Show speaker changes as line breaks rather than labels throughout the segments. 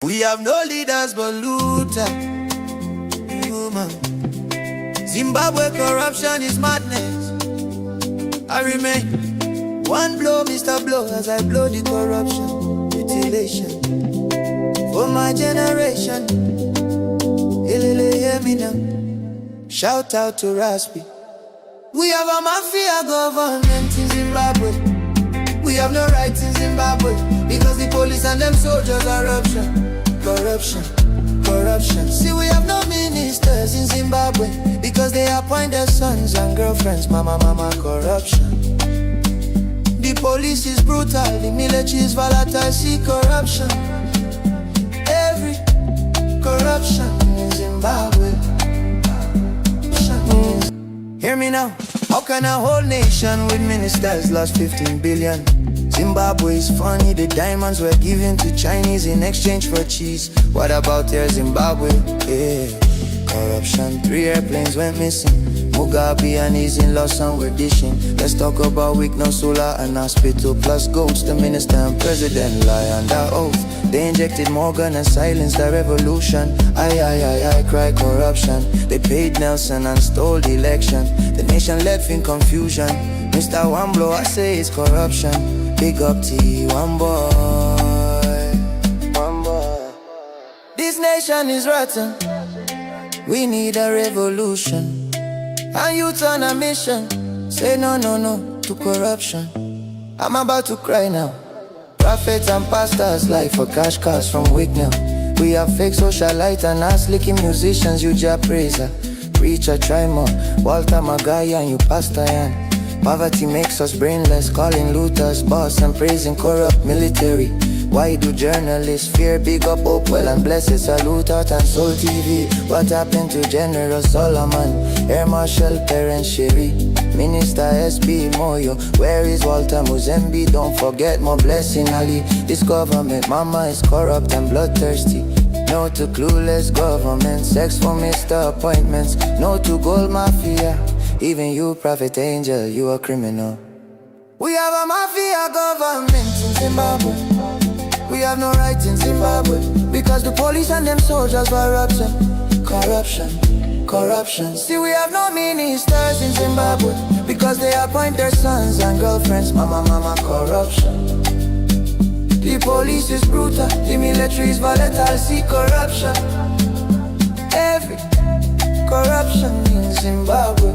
We have no leaders but looter. Human. Zimbabwe corruption is madness. I remain one blow, Mr. Blow, as I blow the corruption. Mutilation for my generation. Ilele, hear me now. Shout out to Raspi. We have a mafia government in Zimbabwe. We have no rights in Zimbabwe because the police and them soldiers are corruption. See, we have no ministers in Zimbabwe because they appoint their sons and girlfriends. Mama, corruption. The police is brutal, the military is volatile. See, corruption. Every corruption in Zimbabwe. Hear me now. How can a whole nation with ministers lost 15 billion? Zimbabwe is funny, the diamonds were given to Chinese in exchange for cheese. What about their Zimbabwe? Yeah. Corruption, 3 airplanes went missing. Mugabe and his in-laws some were dishing. Let's talk about weak, no solar and hospital plus ghosts. The minister and president lie under oath. They injected Morgan and silenced the revolution. I cry corruption. They paid Nelson and stole the election. The nation left in confusion. Mr. Wamblo, I say it's corruption. Big up to you, one boy. This nation is rotten. We need a revolution. And youth on a mission. Say no to corruption. I'm about to cry now. Prophets and pastors lie for cash cars from Wicknell. We have fake socialite and ass-licking musicians. You just praise her. Preacher, try more. Walter Magaya and you pastor Yan. Poverty makes us brainless, calling looters boss and praising corrupt military. Why do journalists fear? Big up Hopewell and blessed salute out and Soul TV. What happened to General Solomon, Air Marshal Terence Sherry, Minister SB Moyo? Where is Walter Muzembe? Don't forget more blessing Ali. This government mama is corrupt and bloodthirsty. No to clueless government, sex for Mr. Appointments. No to gold mafia. Even you, Prophet Angel, you a criminal. We have a mafia government in Zimbabwe. We have no rights in Zimbabwe because the police and them soldiers were corruption. See, we have no ministers in Zimbabwe because they appoint their sons and girlfriends. Mama, corruption. The police is brutal, the military is volatile. See, corruption. Every corruption in Zimbabwe.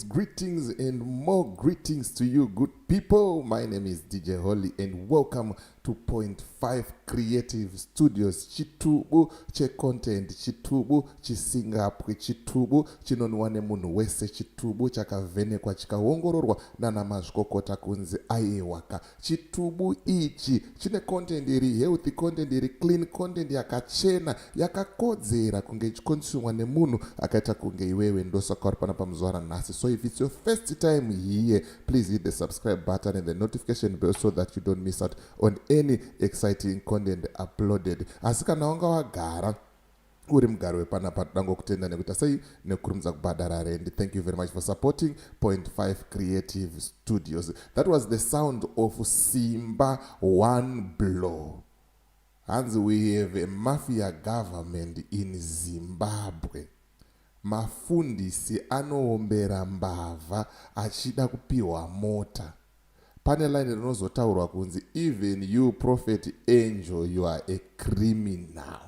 Greetings, and more greetings to you, good people. My name is DJ Holly, and welcome to Point 5 Creative Studios. Chitubu che content, chitubu chisingapwe, chitubu chinonwane munhu wese, chitubu chakavhenekwa chikaongororwa nana mazvikokota kunzi aiwaka. Chitubu ichi chine content iri healthy, content iri clean, content yakachena, yakakodzera kunge chikonsumwa nemunhu akaita kunge iwewe. Ndosaka uri panapa muzuva ranhasi. So if it's your first time here, please hit the subscribe button and the notification bell so that you don't miss out on any exciting content uploaded. Asi kana wanga wagara uri mugaro wepanapa dango kutenda nekuita sei nekurumidza kubhadhara rendi. Thank you very much for supporting Point 5 Creative Studios. That was the sound of Simba One Blow. And we have a mafia government in Zimbabwe. Mafundisi anoombera mbavha achida kupiwa mota. Pane line rinozotaurwa kunzi even you prophet angel you are a criminal.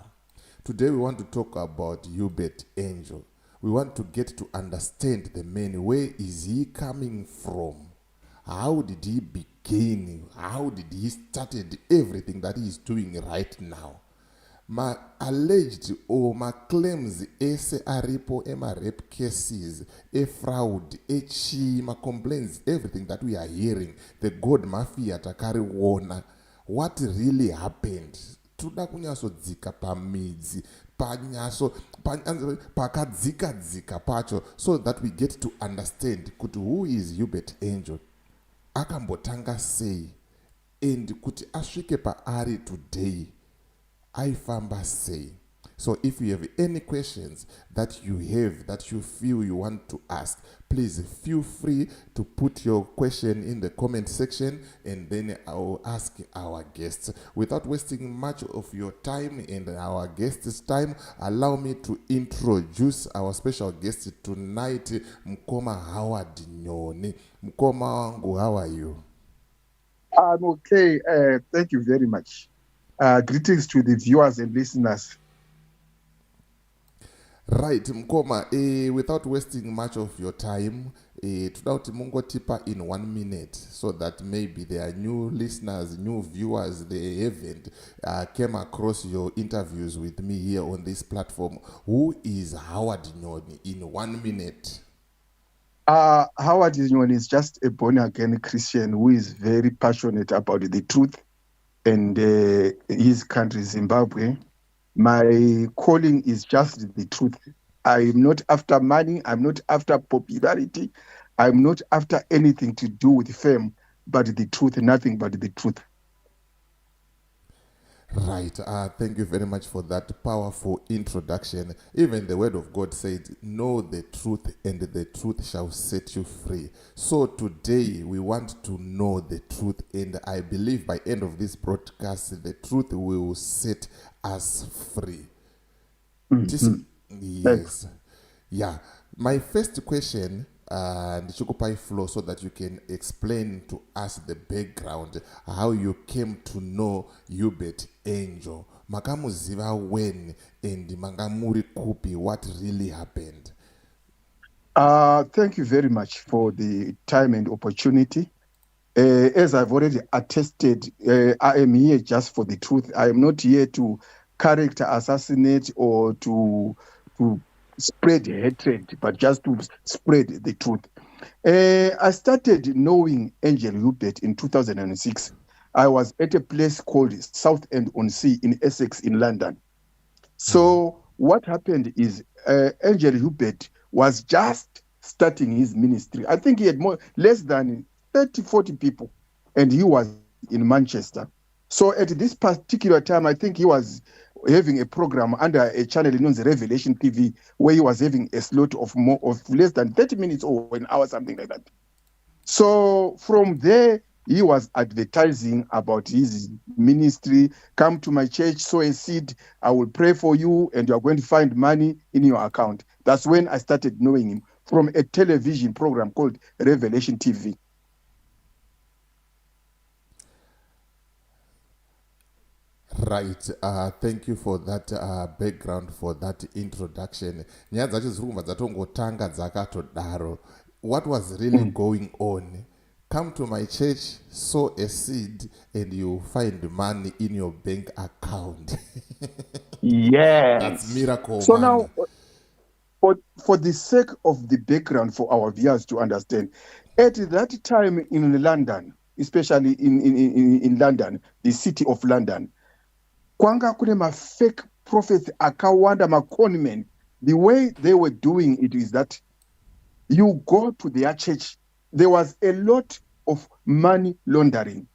Today we want to talk about Uebert angel. We want to get to understand the man. Where is he coming from? How did he begin? How did he started everything that he is doing right now? Ma alleged or ma claims ese aripo ema rape cases, a fraud, ma complaints, everything that we are hearing, the God mafia takari wona. What really happened? Tuda kunyaso dzika pamidzi, panyaso pakadzika pacho, so that we get to understand kuti who is Uebert angel, akambotanga sei, and kuti asvike paari today aifamba sei. So if you have any questions that you have, that you feel you want to ask, please feel free to put your question in the comment section, and then I will ask our guests. Without wasting much of your time and our guests' time, allow me to introduce our special guest tonight, Mkoma Howard Nyoni. Mkoma wangu, how are you?
I'm okay. Thank you very much. Greetings to the viewers and listeners.
Right, Mkoma, without wasting much of your time, tudaoti mungotipa in 1 minute, so that maybe there are new listeners, new viewers, they haven't came across your interviews with me here on this platform. Who is Howard Nyoni in 1 minute?
Howard Nyoni is just a born-again Christian who is very passionate about the truth and his country, Zimbabwe. My calling is just the truth. I'm not after money. I'm not after popularity. I'm not after anything to do with fame, but the truth, nothing but the truth.
Right. Thank you very much for that powerful introduction. Even the word of God said, know the truth and the truth shall set you free. So today we want to know the truth, and I believe by end of this broadcast, the truth will set us free. Yes. Yeah. My first question, and Chukupai flow, so that you can explain to us the background, how you came to know Uebert Angel. Makamuziva when and Mangamuri Kupi, what really happened?
Thank you very much for the time and opportunity. As I've already attested, I am here just for the truth. I am not here to character assassinate or to spread hatred, but just to spread the truth. I started knowing Angel Uebert in 2006. I was at a place called Southend-on-Sea in Essex in London. So what happened is Angel Uebert was just starting his ministry. I think he had less than 30, 40 people, and he was in Manchester. So at this particular time, I think he was having a program under a channel known as Revelation TV, where he was having a slot of less than 30 minutes or an hour, something like that. So from there, he was advertising about his ministry. Come to my church, sow a seed, I will pray for you, and you are going to find money in your account. That's when I started knowing him from a television program called Revelation TV.
Right. Thank you for that background, for that introduction. What was really going on? Come to my church, sow a seed, and you find money in your bank account.
Yes.
That's miracle.
So now, for the sake of the background for our viewers to understand, at that time in London, especially in London, the city of London, kwanga kune ma-fake prophets akawanda, ma-conmen. The way they were doing it is that you go to their church, there was a lot of money laundering,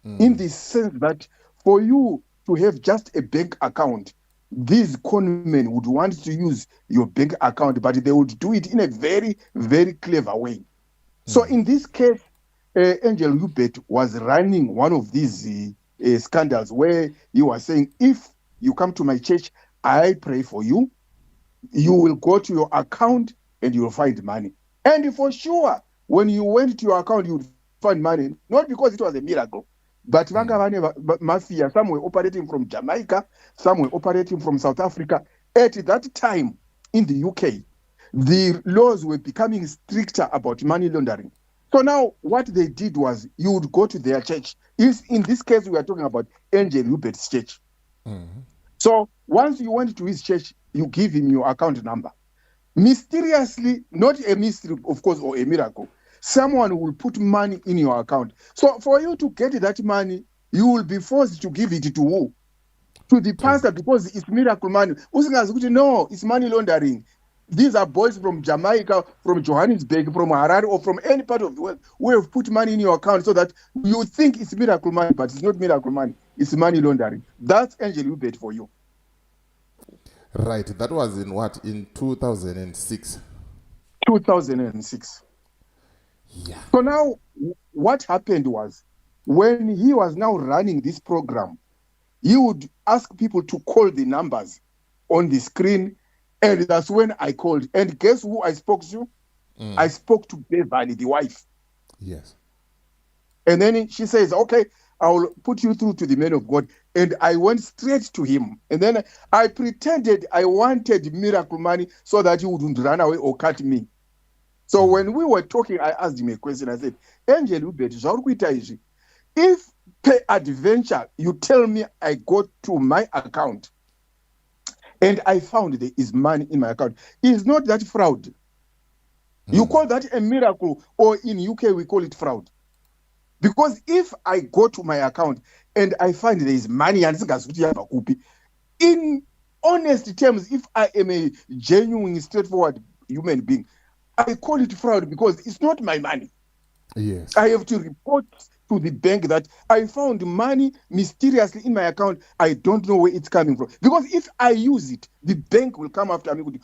in the sense that for you to have just a bank account, these conmen would want to use your bank account, but they would do it in a very, very clever way. So in this case, Angel Uebert was running one of these scandals where he was saying, if you come to my church, I pray for you, you will go to your account and you will find money. And for sure, when you went to your account, you would find money, not because it was a miracle, but mafia, some were operating from Jamaica, some were operating from South Africa. At that time in the UK, the laws were becoming stricter about money laundering. So now what they did was you would go to their church. In this case, we are talking about Angel Uebert's church. So once you went to his church, you give him your account number. Mysteriously, not a mystery, of course, or a miracle, someone will put money in your account. So for you to get that money, you will be forced to give it to who? To the pastor, because it's miracle money. No, it's money laundering. These are boys from Jamaica, from Johannesburg, from Harare, or from any part of the world who have put money in your account so that you think it's miracle money, but it's not miracle money. It's money laundering. That's Angel Uebert for you.
Right, that was in what? In 2006?
2006.
Yeah.
So now, what happened was, when he was now running this program, he would ask people to call the numbers on the screen, and that's when I called. And guess who I spoke to? I spoke to Beverly, the wife.
Yes.
And then she says, okay, I'll put you through to the man of God. And I went straight to him. And then I pretended I wanted miracle money so that he wouldn't run away or cut me. So when we were talking, I asked him a question. I said, Angel Uebert, if per adventure you tell me I go to my account and I found there is money in my account, is not that fraud? You call that a miracle, or in UK we call it fraud. Because if I go to my account and I find there is money, in honest terms, if I am a genuine, straightforward human being, I call it fraud because it's not my money.
Yes.
I have to report to the bank that I found money mysteriously in my account. I don't know where it's coming from. Because if I use it, the bank will come after me.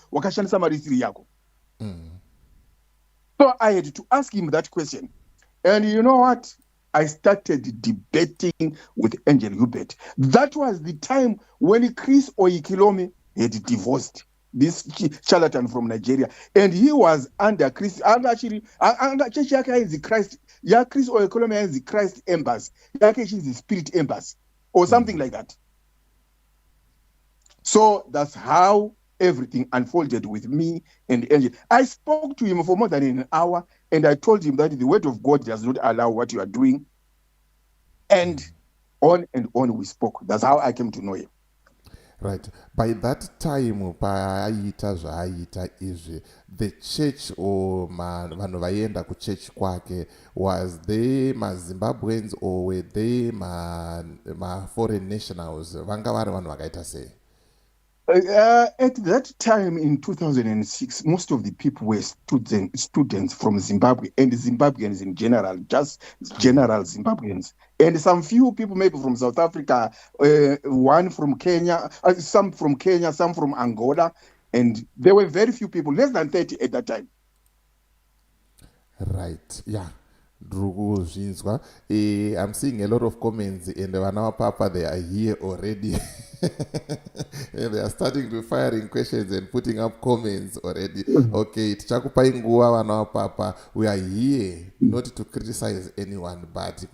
So I had to ask him that question. And you know what? I started debating with Angel Uebert. That was the time when Chris Oyikilomi had divorced this charlatan from Nigeria, and he was under Chris. And actually, under Church is the Christ. Yeah, Chris Oyikilomi is the Christ embassy. Yake is the Spirit embassy, or something like that. So that's how everything unfolded with me and Angel. I spoke to him for more than an hour, and I told him that the word of God does not allow what you are doing. And on we spoke. That's how I came to know him.
Right. By that time, the church or vanhu vaienda kuchurch kwake, was they ma Zimbabweans or were they ma foreign nationals? Vanga vari vanhu vakaita sei?
At that time in 2006, most of the people were students from Zimbabwe, and Zimbabweans in general, just general Zimbabweans. And some few people maybe from South Africa, one from Kenya, some from Kenya, some from Angola. And there were very few people, less than 30 at that time.
Right, yeah. I'm seeing a lot of comments, and now Papa, they are here already. And they are starting to firing questions and putting up comments already. Okay, Papa, we are here not to criticize anyone, but so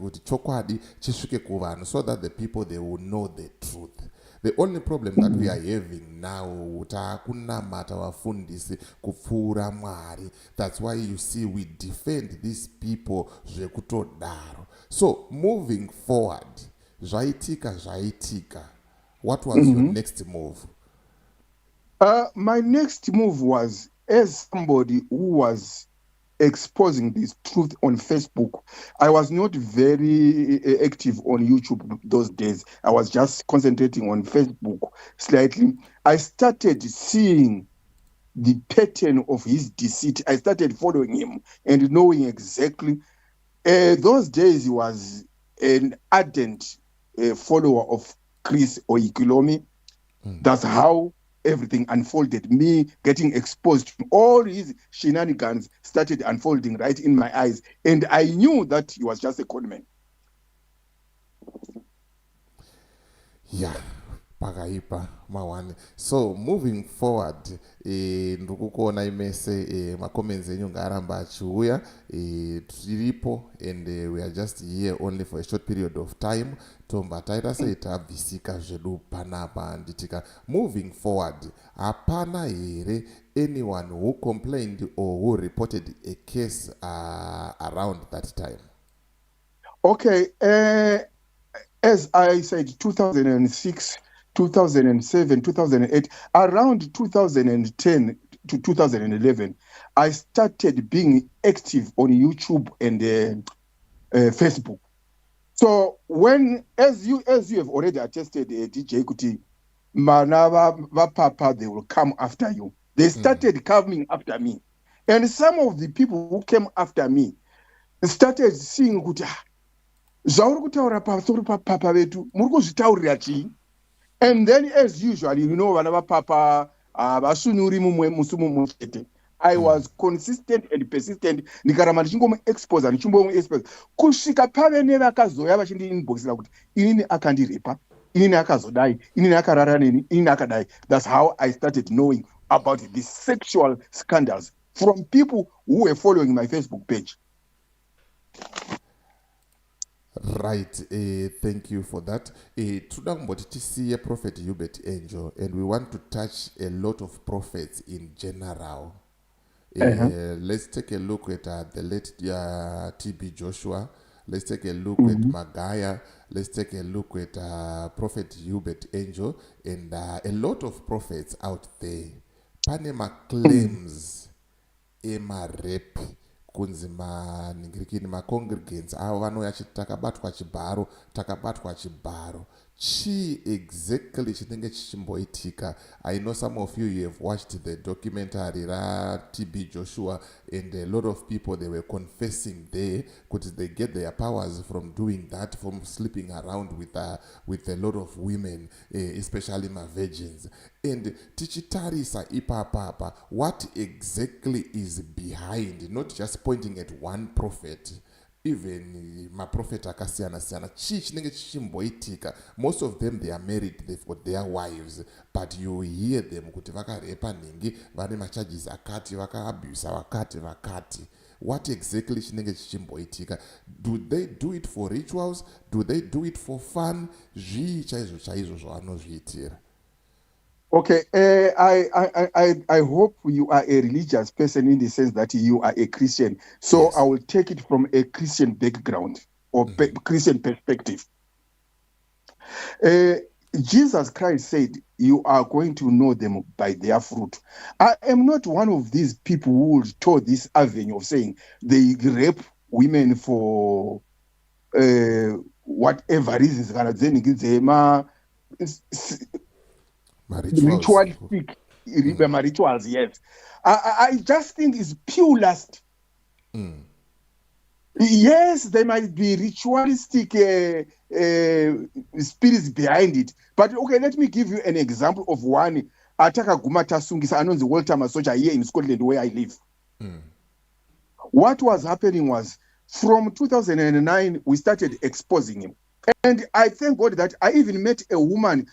that the people, they will know the truth. The only problem that we are having now, that's why you see we defend these people. So moving forward, what was your next move?
My next move was, as somebody who was exposing this truth on Facebook. I was not very active on YouTube those days. I was just concentrating on Facebook slightly. I started seeing the pattern of his deceit. I started following him and knowing exactly. Those days he was an ardent follower of Chris Oyikilomi. That's how everything unfolded. Me getting exposed to all his shenanigans started unfolding right in my eyes. And I knew that he was just a conman.
Yeah. Pakaipa mawane. So moving forward, ndikukuona imese macomments enyu ngaramba achiuya tiripo, and we are just here only for a short period of time. Tomba taita sei tabvisika zvedu panapa nditika. Moving forward, hapana here anyone who complained or who reported a case around that time?
Okay, as I said, 2006, 2007, 2008, around 2010 to 2011, I started being active on YouTube and Facebook. So when, as you have already attested, DJ Kuti, Manava Papa, they will come after you. They started coming after me. And some of the people who came after me started seeing Kuti, zvauri kutaura pamusoro papapa vetu muri kuzvitaurira chii? And then, as usual, whenever Papa, I was consistent and persistent. Nikaramba ndichingomexpose ndichingomexpose kusvika pave nevakazoya vachindiinboxira kuti inini akandirepa, inini akazodai, inini akarara neni, inini akadai. That's how I started knowing about the sexual scandals from people who were following my Facebook page.
Right, thank you for that. Today I'm going to see a prophet Uebert Angel, and we want to touch a lot of prophets in general. Let's take a look at the late TB Joshua. Let's take a look at Magaya. Let's take a look at Prophet Uebert Angel and a lot of prophets out there. Panema claims ema rep kunzima ningirikini ma congregants avo vanouya chiti takabatwa chibharo chi exactly chinenge chichimboitika. I know some of you have watched the documentary ra TB Joshua, and a lot of people, they were confessing there because they get their powers from doing that, from sleeping around with a lot of women, especially my virgins. And tichitarisa ipapapa, what exactly is behind, not just pointing at one prophet, even my prophet akasiyana siyana chi chinenge chichimboitika. Most of them, they are married, they've got their wives, but you hear them kuti vakarepa ningi, vane macharges akati, vakaabuse vakati. What exactly chinenge chichimboitika? Do they do it for rituals? Do they do it for fun? Zvii chaizvo zvavanozviitira?
Okay, I hope you are a religious person in the sense that you are a Christian. So yes. I will take it from a Christian background or Christian perspective. Jesus Christ said, you are going to know them by their fruit. I am not one of these people who will toe this avenue of saying they rape women for whatever reasons. Ritualistic, rituals, yes. I just think it's pure lust. Yes, there might be ritualistic spirits behind it. But okay, let me give you an example of one. Ataka Gumata Sungisa Anonzi Walter Masocha here in Scotland where I live. What was happening was, from 2009, we started exposing him. And I thank God that I even met a woman.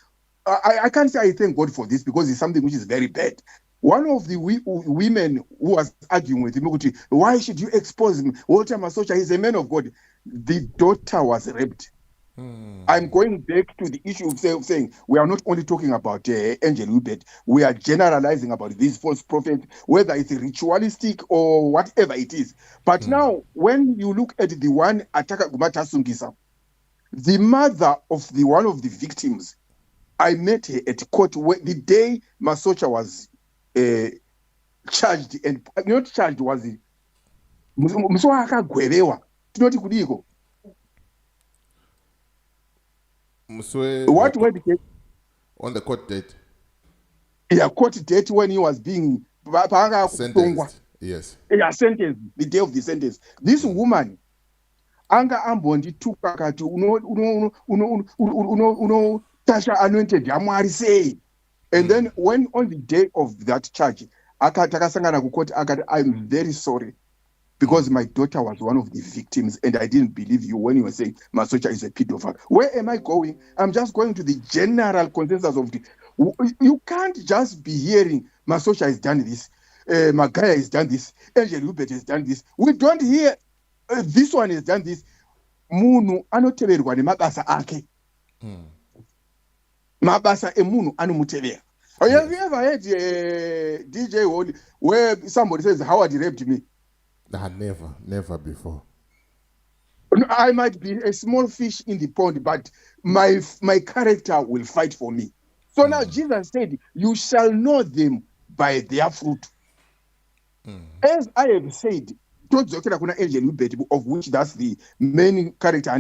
I can't say I thank God for this because it's something which is very bad. One of the women who was arguing with him, why should you expose him? Walter Masocha, he's a man of God. The daughter was raped. I'm going back to the issue of saying we are not only talking about Angel Uebert, we are generalizing about these false prophets, whether it's ritualistic or whatever it is. But now, when you look at the one Ataka Gumata Sungisa, the mother of one of the victims, I met her at court the day Masocha was charged, and not charged, was he? What word
on the court date?
Yeah, court date when he was being
sentenced. Yes.
Yeah, sentenced, the day of the sentence. This woman, anga ambondi tukakati Tasha anointed Yamari say. And then when on the day of that charge, I'm very sorry because my daughter was one of the victims and I didn't believe you when you were saying Masocha is a pedophile. Where am I going? I'm just going to the general consensus of you can't just be hearing Masocha has done this, Magaya has done this, Angel Uebert has done this. We don't hear this one has done this. Munu anoteverwa nemabasa ake. Mabasa emunu anumutevera. Have you ever heard DJ Holly where somebody says Howard raped me?
Nah, never before.
I might be a small fish in the pond, but my character will fight for me. So now Jesus said, you shall know them by their fruit. As I have said, of which that's the main character.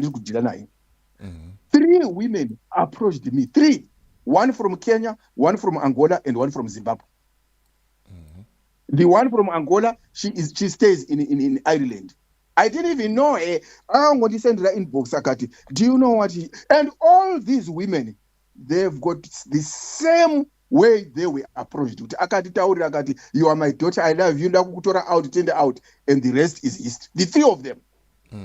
3 women approached me. 3. One from Kenya, one from Angola, and one from Zimbabwe. The one from Angola, she stays in Ireland. I didn't even know her. I'm going to send her inbox. Do you know what? And all these women, they've got the same way they were approached. You are my daughter, I love you, out, tender out, and the rest is history. The three of them.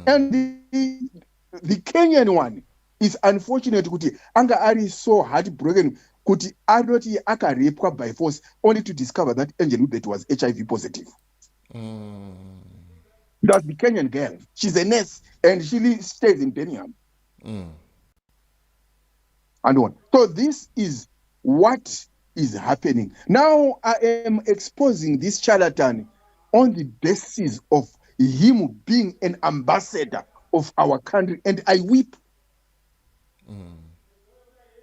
And the Kenyan one is unfortunate kuti anga ari so heartbroken kuti anoti akarepwa by force only to discover that Angel Uebert was HIV positive. That's the Kenyan girl. She's a nurse and she stays in Birmingham. And on. So this is what is happening. Now I am exposing this charlatan on the basis of him being an ambassador of our country, and I weep.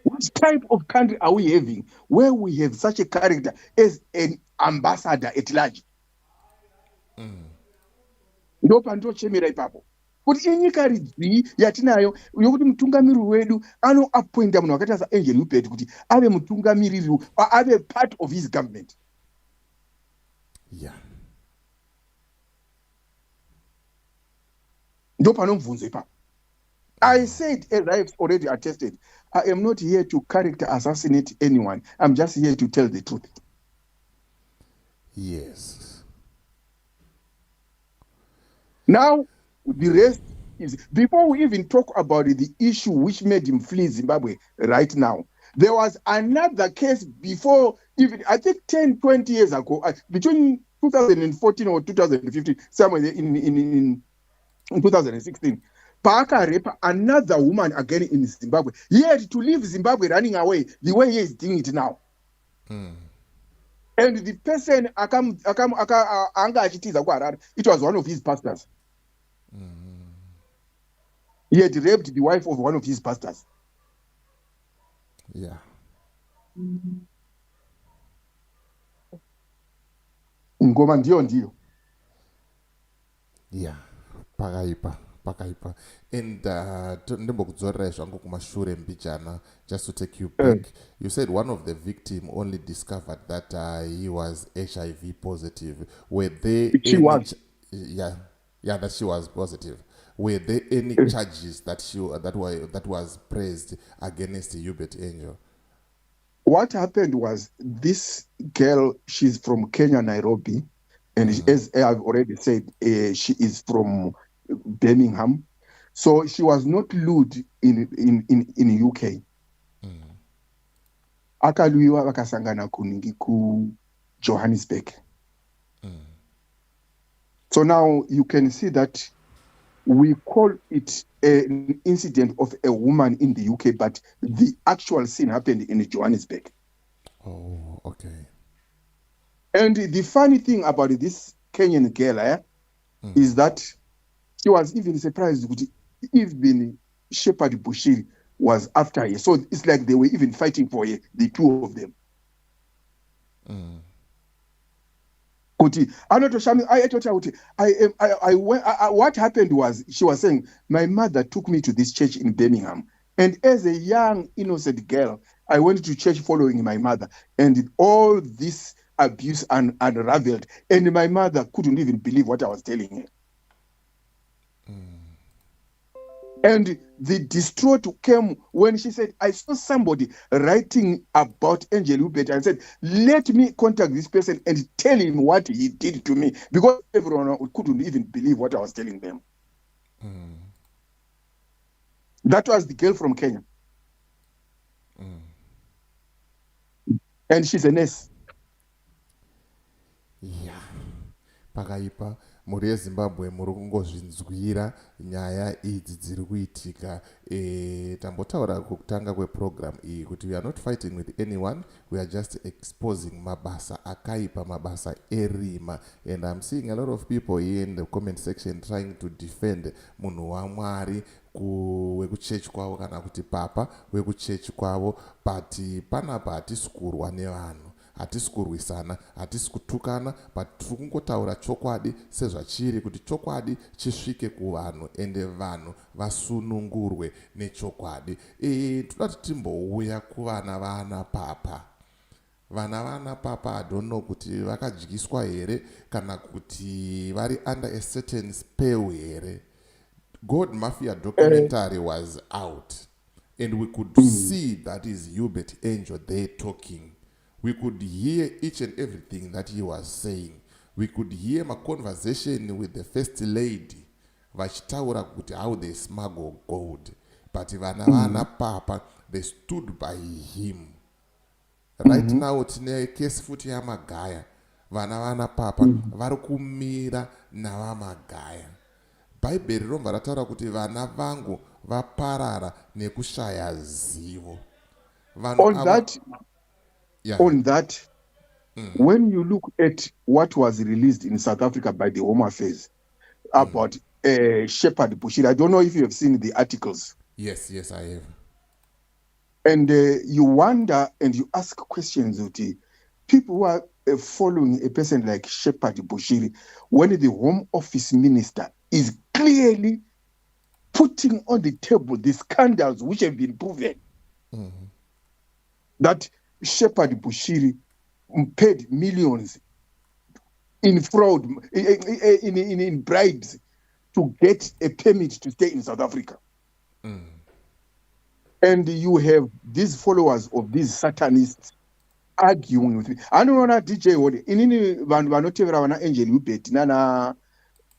What type of country are we having where we have such a character as an ambassador at large? Ndopandochemera ipapo kuti inyika ridzi yatinayo yokuti mutungamiri wedu anoappointa munhu wakaita saAngel Uebert kuti ave mutungamiriri, ave part of his government. Ndopanomubvunzo ipapo. I said, as I've already attested, I am not here to character assassinate anyone. I'm just here to tell the truth.
Yes.
Now, the rest is, before we even talk about the issue which made him flee Zimbabwe right now, there was another case before, even I think 10, 20 years ago, between 2014 or 2015, somewhere in 2016, Parker raped another woman again in Zimbabwe. He had to leave Zimbabwe running away the way he is doing it now. And the person, it was one of his pastors. He had raped the wife of one of his pastors.
Yeah.
Ngoma ndio.
Yeah. Pakaipa. And just to take you back, you said one of the victims only discovered that he was HIV positive. Were there
she was?
That she was positive. Were there any charges that was pressed against Uebert Angel?
What happened was, this girl, she's from Kenya, Nairobi, and as I've already said, she is from Birmingham. So she was not lured in UK. Akaluiwa vakasangana kuningi ku Johannesburg. So now you can see that we call it an incident of a woman in the UK, but the actual scene happened in Johannesburg.
Oh, okay.
And the funny thing about this Kenyan girl is that she was even surprised that even Shepherd Bushiri was after her. So it's like they were even fighting for her, the two of them. What happened was, she was saying, my mother took me to this church in Birmingham, and as a young innocent girl, I went to church following my mother, and all this abuse unraveled, and my mother couldn't even believe what I was telling her. And the distraught came when she said, I saw somebody writing about Angel Uebert, and said, let me contact this person and tell him what he did to me, because everyone couldn't even believe what I was telling them. That was the girl from Kenya. And she's a nurse.
Yeah. Pakaipa. Muri yeZimbabwe muri kungozvinzwira nyaya idzi dziri kuitika. Tambotaura kutanga kweprogram iyi kuti we are not fighting with anyone, we are just exposing mabasa akaipa, mabasa erima. And I'm seeing a lot of people here in the comment section trying to defend munhu waMwari wekuchechi kwavo kana kuti papa wekuchechi kwavo, but panapa hatisi kurwa nevanhu, hatisi kurwisana, hatisi kutukana, but tiri kungotaura chokwadi sezvachiri, kuti chokwadi chisvike kuvanhu ende vanhu vasunungurwe nechokwadi. Toda kuti timbouya kuvana vana papa. Vana papa, I don't know kuti vakadyiswa here kana kuti vari under a certain spell here. God Mafia documentary was out, And we could see that is Uebert Angel there talking. We could hear each and everything that he was saying. We could hear my conversation with the first lady vachitaura kuti how they smuggle gold. But vana papa, they stood by him. Right now tine case futi yamagaya. Vana papa vari kumira navamagaya. Bhaibheri rinobva rataura kuti vana vangu vaparara nekushaya zivo.
On that, when you look at what was released in South Africa by the Home Affairs about Shepherd Bushiri, I don't know if you have seen the articles.
Yes, I have.
And you wonder and you ask questions, Uti. People who are following a person like Shepherd Bushiri, when the Home Office Minister is clearly putting on the table the scandals which have been proven that Shepherd Bushiri paid millions in fraud, in bribes to get a permit to stay in South Africa. And you have these followers of these Satanists arguing with me. I don't know DJ Holi. Inini vanotevera vana Angel Uebert nana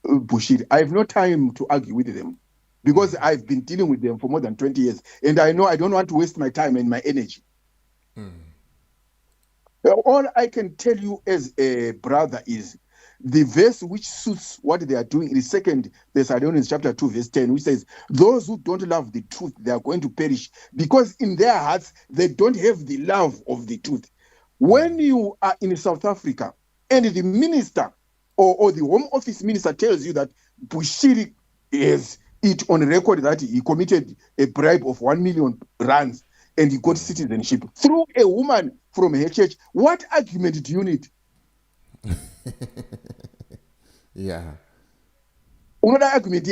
Bushiri. I have no time to argue with them because I've been dealing with them for more than 20 years. And I know I don't want to waste my time and my energy. All I can tell you as a brother is the verse which suits what they are doing in 2 Thessalonians chapter 2 verse 10, which says, those who don't love the truth, they are going to perish because in their hearts, they don't have the love of the truth. When you are in South Africa and the minister or the Home Office minister tells you that Bushiri has it on record that he committed a bribe of 1 million rands and he got citizenship through a woman from her church, what argument do you need?
Yeah.
Another argument,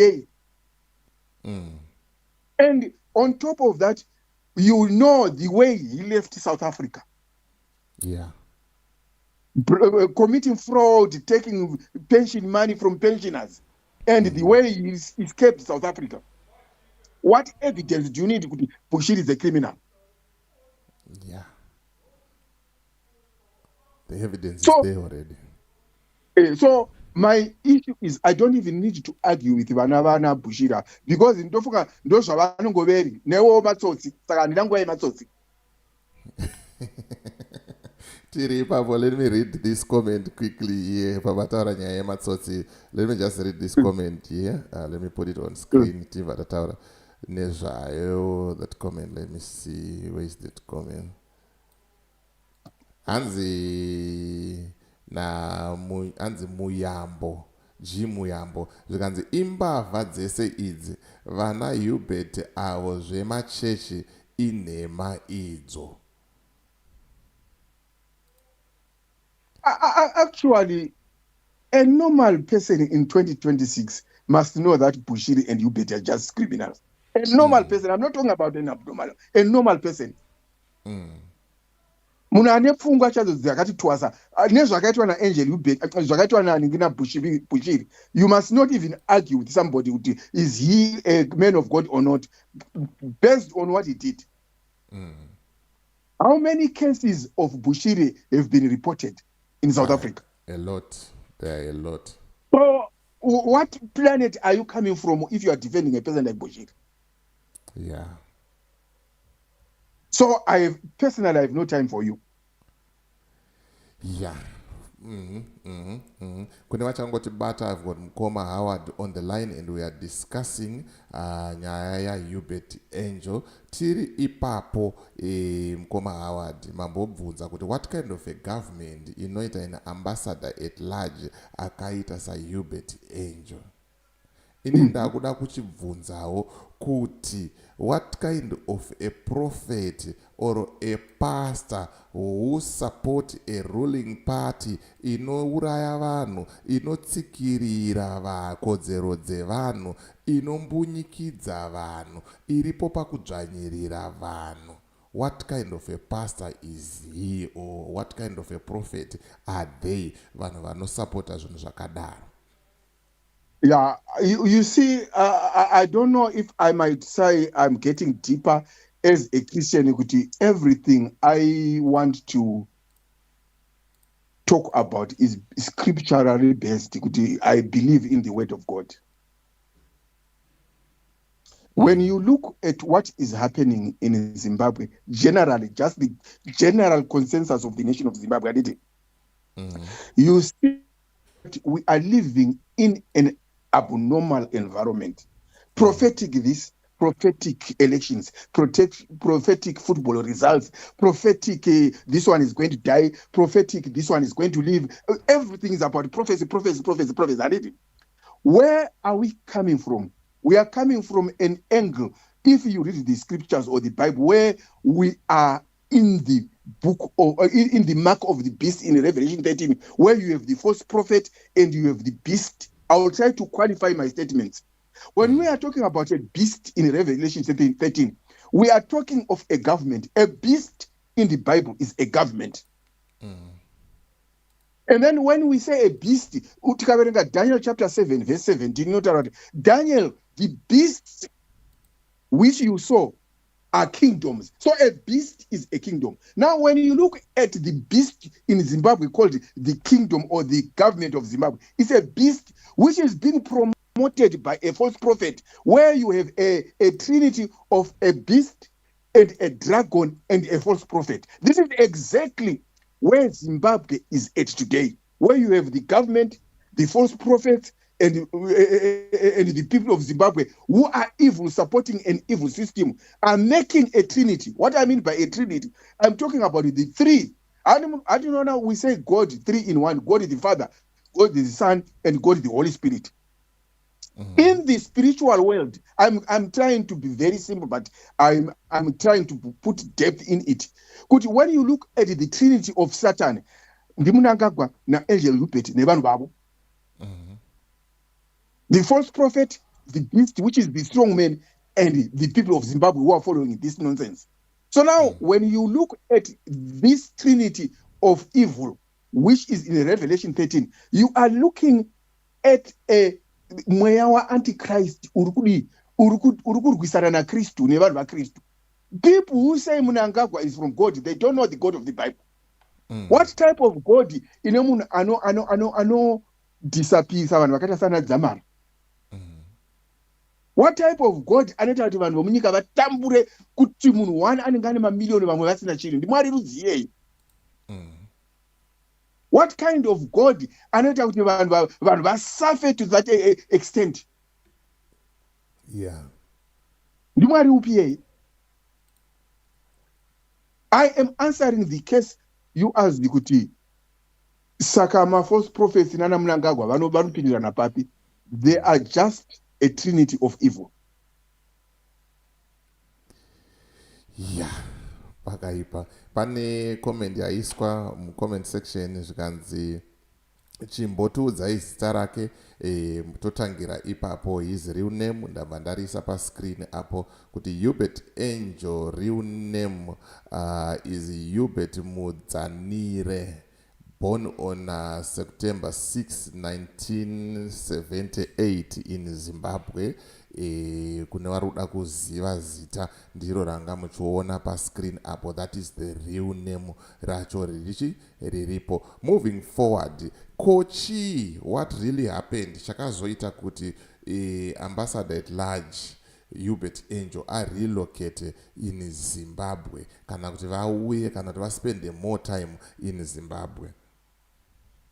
And on top of that, you know the way he left South Africa.
Yeah.
Committing fraud, taking pension money from pensioners, and the way he escaped South Africa. What evidence do you need to Bushiri is a criminal?
Yeah. The evidence is there already.
So my issue is I don't even need to argue with Vanavana Bushira because in Dofuka, those are Vanungoveri, Neo Matsotsi, Saranangway Matsotsi.
Let me read this comment quickly here. Let me just read this comment here. Let me put it on screen. That comment, let me see. Where is that comment? Anzi muyambo Muyambo zvikanzi imbavha dzese idzi vana Uebert avo zvemachechi inhema idzo.
Actually, a normal person in 2026 must know that Bushiri and Uebert are just criminals. A normal person, I'm not talking about an abnormal, a normal person. Munhu ane pfungwa chadzo dzakati twasa nezvakaitwa naAngel Uebert zvakaitwa naNingina Bushiri, you must not even argue with somebody kuti is he a man of God or not based on what he did. How many cases of Bushiri have been reported in South Africa?
A lot. There are a lot.
So what planet are you coming from if you are defending a person like Bushiri?
Yeah.
So I personally have no time for you.
Yeah. Kune vachangotibata, I've got Mkoma Howard on the line and we are discussing nyaya ya Uebert Angel. Tiri ipapo Mkoma Howard mambobvunza kuti what kind of a government inoita an ambassador at large akaita sa Uebert Angel. Ini ndakuda kuchibvunzawo kuti what kind of a prophet or a pastor who support a ruling party inouraya vanhu, inotsikirira kodzero dzevanhu, inombunyikidza vanhu, iripo pakudzvanyirira vanhu. What kind of a pastor is he, or what kind of a prophet are they, vanhu vanosupporta zvinhu zvakadaro?
Yeah, you see, I don't know if I might say I'm getting deeper as a Christian, everything I want to talk about is scripturally based. I believe in the word of God. When you look at what is happening in Zimbabwe, generally, just the general consensus of the nation of Zimbabwe, you see that we are living in an abnormal environment. Prophetic this, prophetic elections, prophetic football results, prophetic this one is going to die, prophetic this one is going to live. Everything is about prophecy. Where are we coming from? We are coming from an angle, if you read the scriptures or the Bible, where we are in the book or in the mark of the beast in Revelation 13, where you have the false prophet and you have the beast. I will try to qualify my statements. When we are talking about a beast in Revelation 13, we are talking of a government. A beast in the Bible is a government. And then when we say a beast, Daniel chapter 7, verse 17, Daniel, the beasts which you saw are kingdoms. So a beast is a kingdom. Now, when you look at the beast in Zimbabwe called the kingdom or the government of Zimbabwe, it's a beast which is being promoted by a false prophet, where you have a trinity of a beast and a dragon and a false prophet. This is exactly where Zimbabwe is at today, where you have the government, the false prophets, and the people of Zimbabwe who are evil, supporting an evil system, are making a trinity. What I mean by a trinity, I'm talking about the three. I don't know now we say God, three in one. God is the Father, God is the Son, and God is the Holy Spirit. In the spiritual world, I'm trying to be very simple, but I'm trying to put depth in it. When you look at the trinity of Satan, Ndimunangagwa na angel Uebert nevanhu vavo. The false prophet, the beast, which is the strong man, and the people of Zimbabwe who are following this nonsense. So now, when you look at this trinity of evil, which is in Revelation 13, you are looking at a mweya wa-antichrist urukurwisana na Kristu nevanhu vaKristu. People who say Munangagwa is from God, they don't know the God of the Bible. What type of God ine munhu ano disappearisa vanhu vakaita sana Dzamara? What type of God anoita kuti vanhu vomunyika vatambure kuti munhu one anenge ane mamiliyoni vamwe vasina chinhu? Ndimwari rudziyei? What kind of God anoita kuti vanhu vasafe to that extent?
Yeah.
Ndimwari upiyei? I am answering the case you asked kuti saka false prophets nana Munangagwa vanopindirana papi. They are just a trinity of evil.
Yeah. Pakaipa. Pane comment yaiswa comment section zvikanzi chimbotiudzai zita rake totangira ipapo his real name ndabva ndarisa pascreen apo kuti Uebert Angel real name is Uebert Mudzanire, born on September 6, 1978 in Zimbabwe. Kune varuda kuziva zita ndiro ranga muchiona pascreen apo. That is the real name racho riripo. Moving forward, Kochi, what really happened? Chakazoita kuti ambassador at large Uebert Angel are relocated in Zimbabwe, kana kuti vauye kana kuti vaspend more time in Zimbabwe.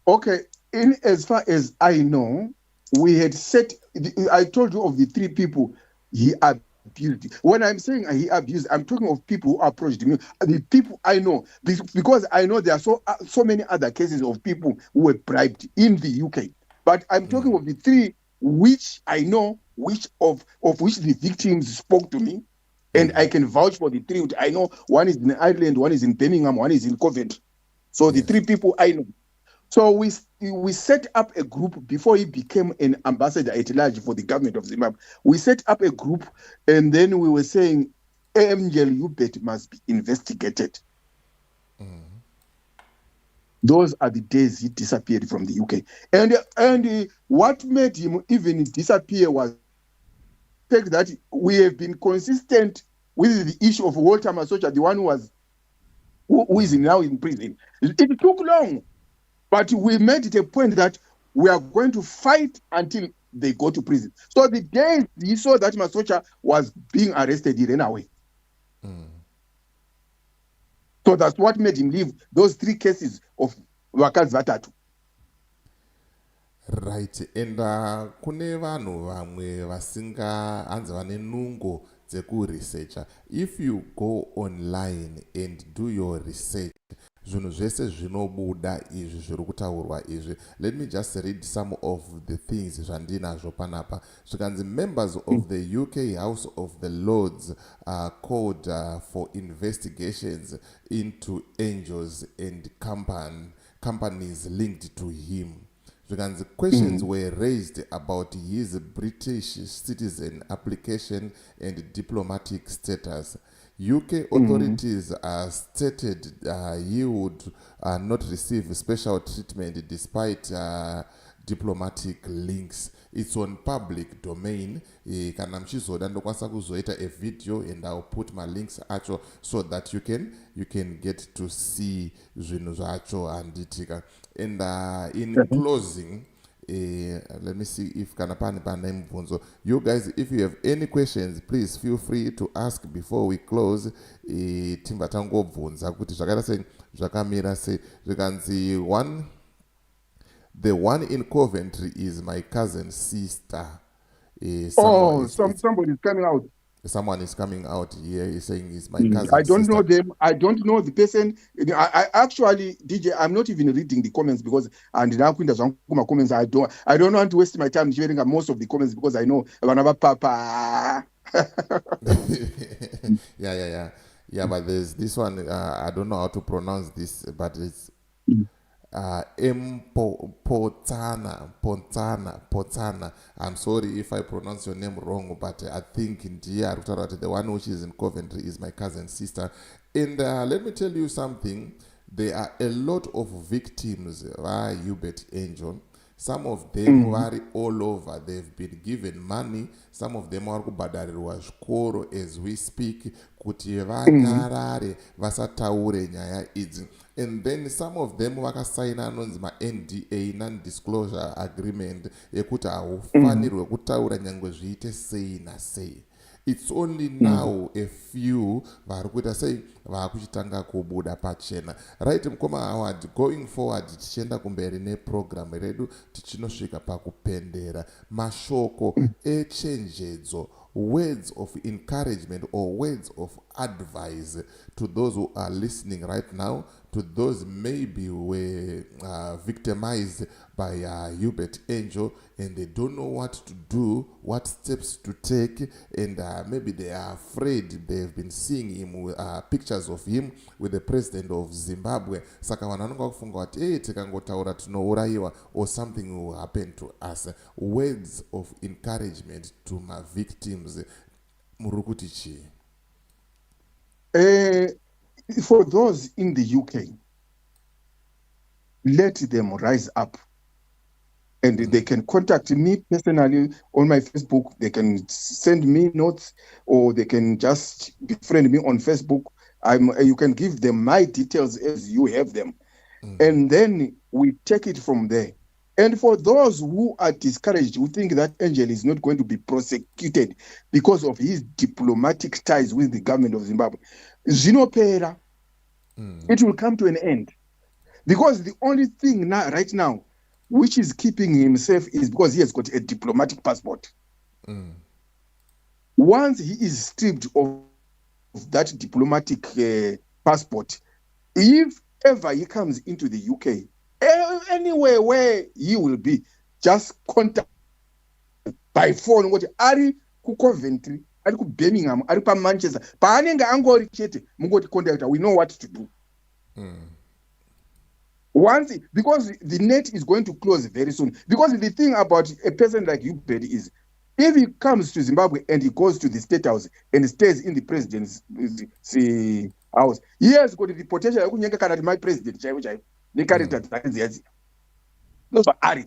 Okay, in as far as I know, we had set, I told you of the three people he abused. When I'm saying he abused, I'm talking of people who approached me, the people I know, because I know there are so many other cases of people who were bribed in the UK. But I'm talking of the three which I know, which of which the victims spoke to me, and I can vouch for the three. Which I know one is in Ireland, one is in Birmingham, one is in Coventry. So the three people I know. So we set up a group before he became an ambassador at large for the government of Zimbabwe. We set up a group, and then we were saying Angel Uebert must be investigated. Those are the days he disappeared from the UK. And what made him even disappear was the fact that we have been consistent with the issue of Walter Masocha, the one who is now in prison. It took long, but we made it a point that we are going to fight until they go to prison. So the day he saw that Masocha was being arrested, he ran away. So that's what made him leave those 3 cases of Wakazi Vatatu.
Right, and kune vanhu vamwe vasinga hanzi vane nungo dzekuresearcha. If you go online and do your research, zvinhu zvese zvinobuda izvi zviri kutaurwa izvi. Let me just read some of the things zvandinazvo panapa. Zvikanzi members of the UK House of the Lords are called for investigations into angels and companies linked to him. The questions were raised about his British citizen application and diplomatic status. UK authorities stated he would not receive special treatment despite diplomatic links. It's on public domain. Kana mchizoda ndokwanisa kuzoita a video and I'll put my links acho so that you can get to see zvinhu zvacho handitika. And in closing, let me see if kanapani pane mubvunzo. You guys, if you have any questions, please feel free to ask before we close. Timba tangobvunza kuti zvakaita sei zvakamira sei. Zvikanzi the one in Coventry is my cousin's sister.
Somebody is coming out.
Someone is coming out here. He's saying he's my cousin.
I don't know them. I don't know the person. I actually, DJ, I'm not even reading the comments because and now comments. I don't want to waste my time hearing most of the comments because I know Papa.
Yeah. But there's this one. I don't know how to pronounce this, but it's Potana. I'm sorry if I pronounce your name wrong, but I think in the one which is in Coventry is my cousin's sister. And let me tell you something. There are a lot of victims by Uebert Angel. Some of them were all over. They've been given money. Some of them are kubhadharirwa zvikoro as we speak kuti vanyarare vasataure nyaya idzi. And then some of them vakasaina anonzi NDA, non-disclosure agreement, yekuti haufanirwe kutaura nyangwe zviite sei nasei. It's only now a few vari kuita sei vakuchitanga kubuda pachena. Right, Mkoma Award, going forward tichienda kumberi neprogram redu tichinosvika pakupendera mashoko echenjedzo, words of encouragement or words of advice to those who are listening right now, to those maybe were victimized by Uebert Angel and they don't know what to do, what steps to take, and maybe they are afraid. They've been seeing him with pictures of him with the president of Zimbabwe. Saka vanonga kufunga kuti hey, tikangotaura tinouraiwa or something will happen to us. Words of encouragement to my victims. Murukutichi.
For those in the UK, let them rise up. And they can contact me personally on my Facebook. They can send me notes or they can just befriend me on Facebook. You can give them my details as you have them. And then we take it from there. And for those who are discouraged, who think that Angel is not going to be prosecuted because of his diplomatic ties with the government of Zimbabwe, Zinopera, it will come to an end. Because the only thing right now which is keeping him safe is because he has got a diplomatic passport. Once he is stripped of that diplomatic passport, if ever he comes into the UK, anywhere where he will be, just contact by phone. What Ari ku Coventry, Ari ku Birmingham, Ari pa Manchester. Paanenga angori chete, mungoti contact. We know what to do. Once, because the net is going to close very soon. Because the thing about a person like Uebert is, if he comes to Zimbabwe and he goes to the State House and stays in the president's house, he has got the potential of my president. The character those are Ari.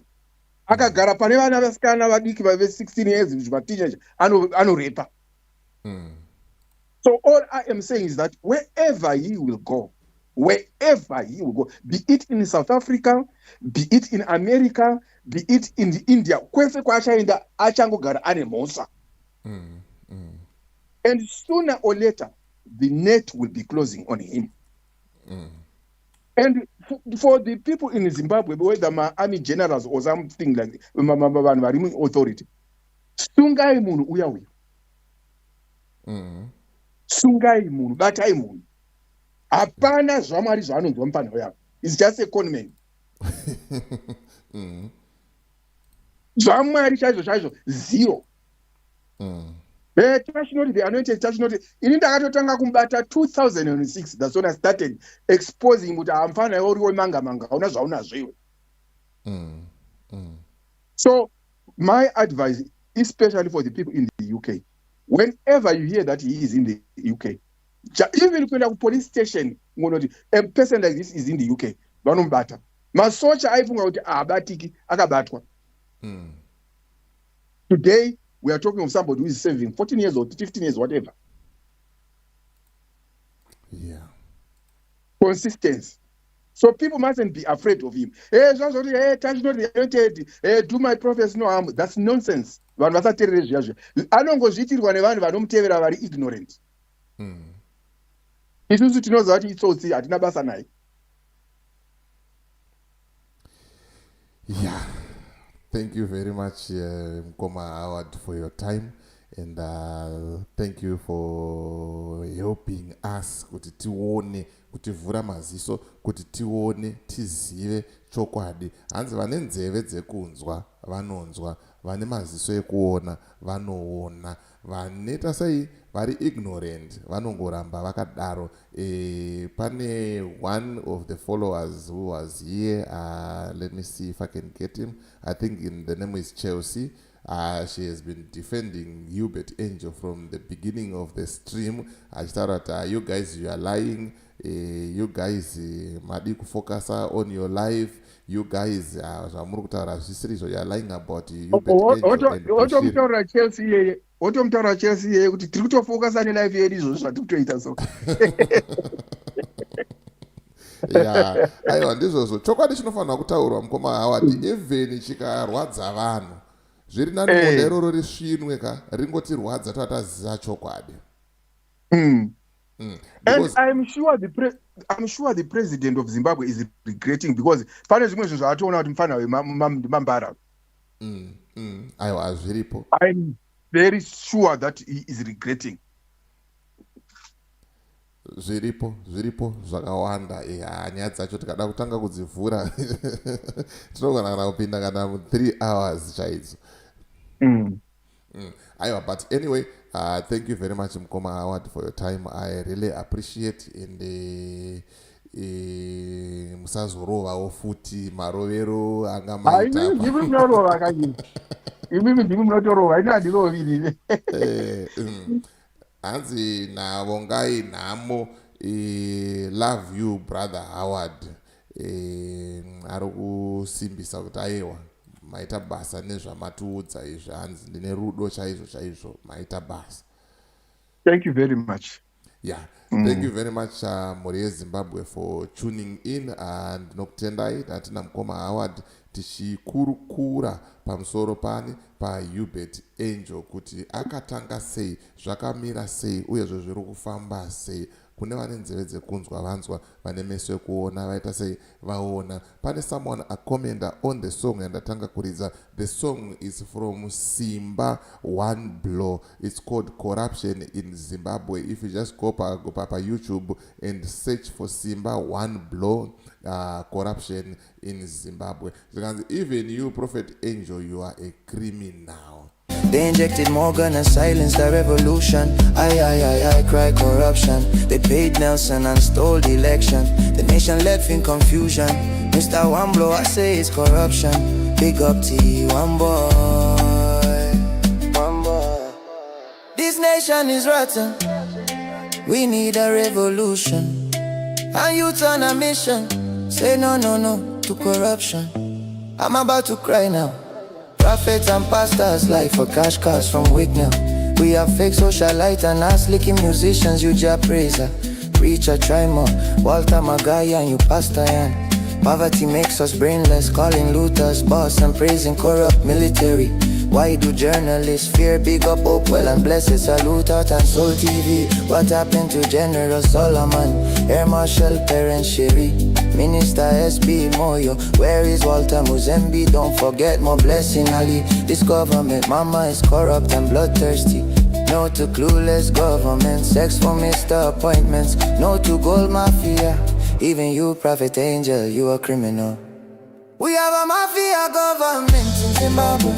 Akagara pane vana vasikana vadiki vave 16 years, teenager, anorepa. So all I am saying is that wherever he will go, be it in South Africa, be it in America, be it in India, kwese kwachaenda achangogara ane mhosva. And sooner or later, the net will be closing on him. And for the people in Zimbabwe, whether my army generals or something like that, authority, sungai munhu uya uya. Sungai munhu, batai munhu. Hapana zvamwari zvaanonzwa mupana uya. It's just a con man. Zvamwari chaizvo zero. Tashinoti, the anointed Tashinoti, ini ndakatotanga kumubata 2006. That's when I started exposing kuti hamfana uriwo manga una zvaunazvo iwe. So my advice, especially for the people in the UK, whenever you hear that he is in the UK, even if you're police station, a person like this is in the UK, vanomubata. Masocha aifunga kuti abatiki akabatwa. Today we are talking of somebody who is serving 14 years or 15 years, whatever.
Yeah.
Consistency. So people mustn't be afraid of him. Hey, touch not the anointed. Hey, do my prophets no harm. That's nonsense. Vanhu vasateerere zvazvo. Anongozviitirwa nevanhu vanomutevera vari ignorant. Isusu tinoziva kuti itsotsi hatina basa naye.
Yeah. Thank you very much, Mkoma Howard, for your time, and thank you for helping us kuti tione, kutivhura maziso, kuti tione, tizive chokwadi. Hanzi vane nzeve dzekunzwa vanonzwa, vane maziso ekuona vanoona, vaneta sei vari ignorant vanongoramba vakadaro. Pane one of the followers who was here, let me see if I can get him. I think the name is Chelsea. She has been defending Uebert Angel from the beginning of the stream. I started, you guys, you are lying. You guys, madi kufocus on your life. You guys, you are lying about Uebert Angel.
Chelsea. Otomutaura Chelsea yeye kuti tiri kutofocus ane life yedu izvozvo zvatikutoita so.
Yeah, aiwa ndizvozvo. Chokwadi chinofanira kutaurwa Mukoma Howard, even chikarwadza vanhu. Zviri nani modero risvinwe ka ringotirwadza tataziva chokwadi.
And I'm sure the president of Zimbabwe is regretting, because pane zvimwe zvinhu zvaatoona kuti mufana wemambara.
Aiwa zviripo.
I'm very sure that he is regretting.
Zviripo zvakawanda. Nyaya dzacho tikada kutanga kudzivhura tinogona kupinda kana 3 hours chaidzo. Aiwa, but anyway, thank you very much Mukoma Howard for your time. I really appreciate, and musazorovawo futi marovero anga maita.
Imimi ndimi munotorova, ina handirovi.
Hanzi navo ngai nhamo, love you brother Howard. Ari kusimbisa kuti aiwa maita basa nezvamatiudza izvi, hanzi ndine rudo chaizvo maita basa.
Thank you very much.
Yeah, thank you very much mhuri yeZimbabwe for tuning in, and nokutendai natina Mukoma Howard tichikurukura pamusoro pani paUebert Angel kuti akatanga sei, zvakamira sei, uyezvo zviri kufamba sei. Kune vane nzeve dzekunzwa vanzwa, vane meso ekuona vaita sei vaona. Pane someone a commenter on the song yandatanga kuridza. The song is from Simba One Blow. It's called Corruption in Zimbabwe. If you just go pa YouTube and search for Simba One Blow, corruption in Zimbabwe. Even you, Prophet Angel, you are a criminal.
They injected Morgan and silenced the revolution. I cry corruption. They paid Nelson and stole the election. The nation left in confusion. Mr. Wamblo, I say it's corruption. Big up to you, one boy. This nation is rotten. We need a revolution. And youth on a mission. Say no to corruption. I'm about to cry now. Prophets and pastors like for cash cars from Wignell. We have fake socialite and ass licking musicians, you ja praiser. Preacher, try more, Walter Magaya and you Pastor Yan. Poverty makes us brainless, calling looters boss and praising corrupt military. Why do journalists fear? Big up Hopewell and blessed salute out and Soul TV. What happened to General Solomon, Air Marshal Terence Sherry, Minister SB Moyo? Where is Walter Muzembe? Don't forget more Blessing Ali. This government mama is corrupt and bloodthirsty. No to clueless government, sex for Mr. Appointments. No to gold mafia. Even you, Prophet Angel, you a criminal. We have a mafia government in Zimbabwe.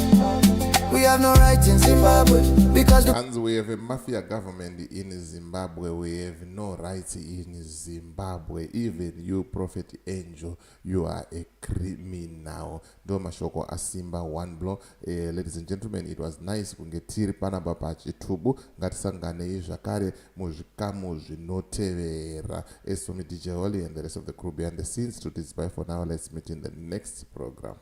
We have no right in Zimbabwe because
and we have a mafia government in Zimbabwe. We have no rights in Zimbabwe. Even you, Prophet Angel, you are a criminal. Do mashoko asimba one blow. Ladies and gentlemen, it was nice kungetiri panapa pachitubu ngatisangane izvakare muzvikamu zvinotevera. As for me, DJ Holly and the rest of the crew behind the scenes, to this bye for now. Let's meet in the next program.